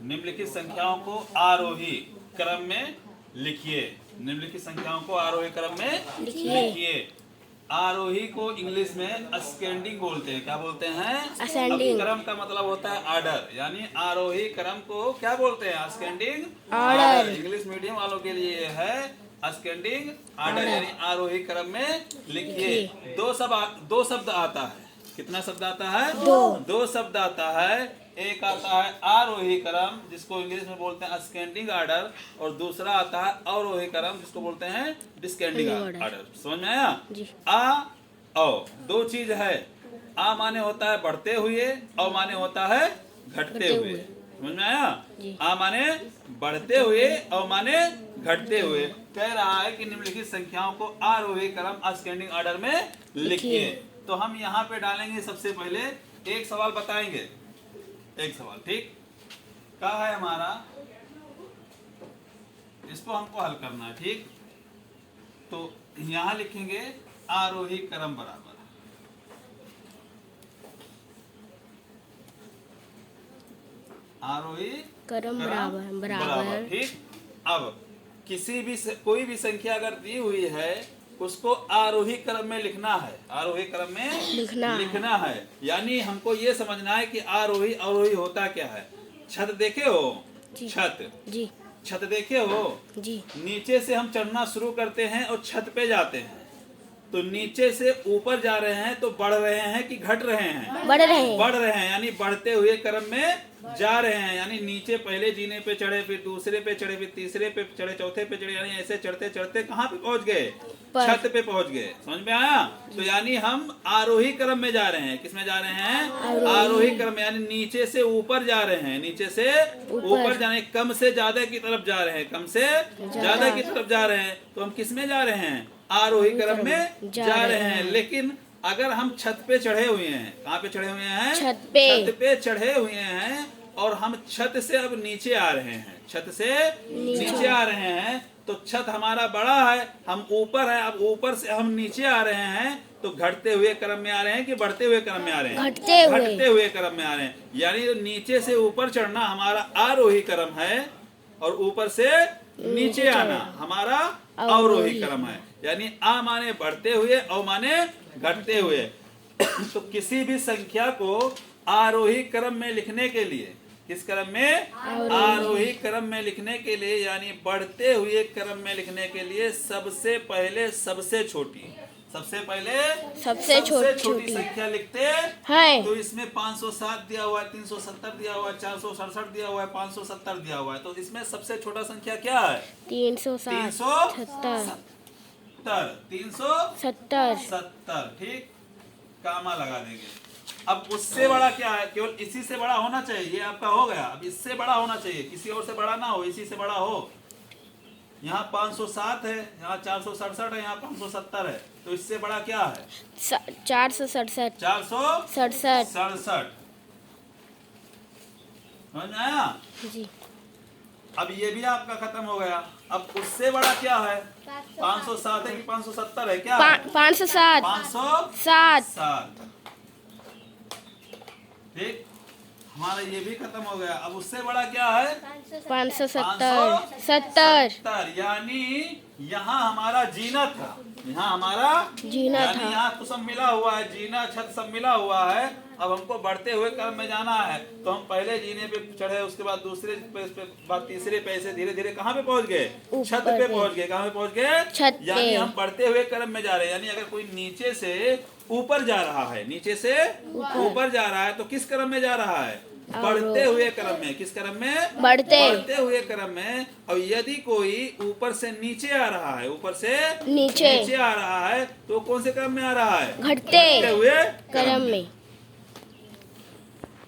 निम्नलिखित संख्याओं को आरोही क्रम में लिखिए। निम्नलिखित संख्याओं को आरोही क्रम में लिखिए। आरोही को इंग्लिश में असेंडिंग बोलते हैं। क्या बोलते हैं? असेंडिंग। क्रम का मतलब होता है आर्डर, यानी आरोही क्रम को क्या बोलते हैं? Ascending order. इंग्लिश मीडियम वालों के लिए है असेंडिंग ऑर्डर, यानी आरोही क्रम में लिखिए। दो शब्द आता है। कितना शब्द आता है? दो शब्द आता है। एक आता है आरोही क्रम, जिसको इंग्लिश में बोलते हैं असेंडिंग ऑर्डर, और दूसरा आता है अवरोही क्रम, जिसको बोलते हैं डिसेंडिंग ऑर्डर। समझ में आया? आ औ दो चीज है। आ माने होता है बढ़ते हुए, औ माने होता है घटते हुए। समझ में आया? आ माने बढ़ते हुए, औ माने घटते हुए। कह रहा है कि निम्नलिखित संख्याओं को आरोही क्रम असेंडिंग ऑर्डर में लिखिए। तो हम यहाँ पे डालेंगे। सबसे पहले एक सवाल बताएंगे। एक सवाल, ठीक? क्या है हमारा? इसको हमको हल करना है, ठीक? तो यहाँ लिखेंगे आरोही क्रम बराबर आरोही क्रम बराबर, ठीक? अब कोई भी संख्या अगर दी हुई है, उसको आरोही क्रम में लिखना है। आरोही क्रम में लिखना है। यानी हमको ये समझना है कि आरोही अवरोही होता क्या है। छत देखे हो? छत जी। छत देखे हो? जी। नीचे से हम चढ़ना शुरू करते हैं और छत पे जाते हैं। तो नीचे से ऊपर जा रहे हैं तो बढ़ रहे हैं कि घट रहे हैं? बढ़ रहे हैं। यानी बढ़ते हुए क्रम में जा रहे हैं। यानी नीचे पहले जीने पे चढ़े, फिर दूसरे पे चढ़े, फिर तीसरे पे चढ़े, चौथे पे चढ़े, यानी ऐसे चढ़ते चढ़ते कहाँ पे पहुंच गए? छत पे पहुंच गए। समझ में आया? तो यानी हम आरोही क्रम में जा रहे हैं। किस में जा रहे हैं? आरोही क्रम में, यानी नीचे से ऊपर जा रहे हैं। नीचे से ऊपर जाने, कम से ज्यादा की तरफ जा रहे हैं। कम से ज्यादा की तरफ जा रहे हैं। तो हम किस में जा रहे हैं? आरोही क्रम में जा रहे हैं। लेकिन अगर हम छत पे चढ़े हुए हैं, कहाँ पे चढ़े हुए हैं? छत पे चढ़े हुए हैं, और हम छत से अब नीचे आ रहे हैं। छत से नीचे आ रहे हैं, तो छत हमारा बड़ा है, हम ऊपर है। अब ऊपर से हम नीचे आ रहे हैं, तो घटते हुए क्रम में आ रहे हैं कि बढ़ते हुए क्रम में आ रहे हैं? घटते हुए क्रम में आ रहे हैं। यानी नीचे से ऊपर चढ़ना हमारा आरोही क्रम है, और ऊपर से नीचे आना हमारा अवरोही क्रम है। यानी आ माने बढ़ते हुए, औ माने घटते हुए। तो किसी भी संख्या को आरोही क्रम में लिखने के लिए, किस क्रम में? आरोही क्रम में लिखने के लिए, यानी बढ़ते हुए क्रम में लिखने के लिए सबसे पहले सबसे छोटी संख्या लिखते हैं। तो इसमें 507 दिया हुआ है, 370 दिया हुआ है, 467 दिया हुआ है, 570 दिया हुआ है। तो इसमें सबसे छोटा संख्या क्या है? 370। ठीक, कामा लगा देंगे। अब उससे बड़ा क्या है? केवल इसी से बड़ा होना चाहिए। ये आपका हो गया। अब इससे बड़ा होना चाहिए, किसी और से बड़ा ना हो, इसी से बड़ा हो। यहाँ 507 है, यहाँ 467 है, यहाँ 570 है। तो इससे बड़ा क्या है? 467। समझ में आया? जी। अब ये भी आपका खत्म हो गया। अब उससे बड़ा क्या है? 507 है कि 570 है? क्या? 507। ठीक, हमारा ये भी खत्म हो गया। अब उससे बड़ा क्या है? 570। यानी यहाँ हमारा जीना था, यानी यहाँ तो सब मिला हुआ है, जीना छत सब मिला हुआ है। अब हमको बढ़ते हुए क्रम में जाना है, तो हम पहले जीने पे चढ़े, उसके बाद दूसरे पे, बाद तीसरे पे, ऐसे धीरे धीरे कहाँ पे पहुँच गए? छत पे पहुँच गए। कहाँ पे पहुँच गए? यानी हम बढ़ते हुए क्रम में जा रहे हैं। यानी अगर कोई नीचे से ऊपर जा रहा है, नीचे से ऊपर जा रहा है, तो किस क्रम में जा रहा है? बढ़ते हुए क्रम में। किस क्रम में? बढ़ते हुए क्रम में। और यदि कोई ऊपर से नीचे आ रहा है, ऊपर से नीचे आ रहा है, तो कौन से क्रम में आ रहा है? घटते हुए क्रम में।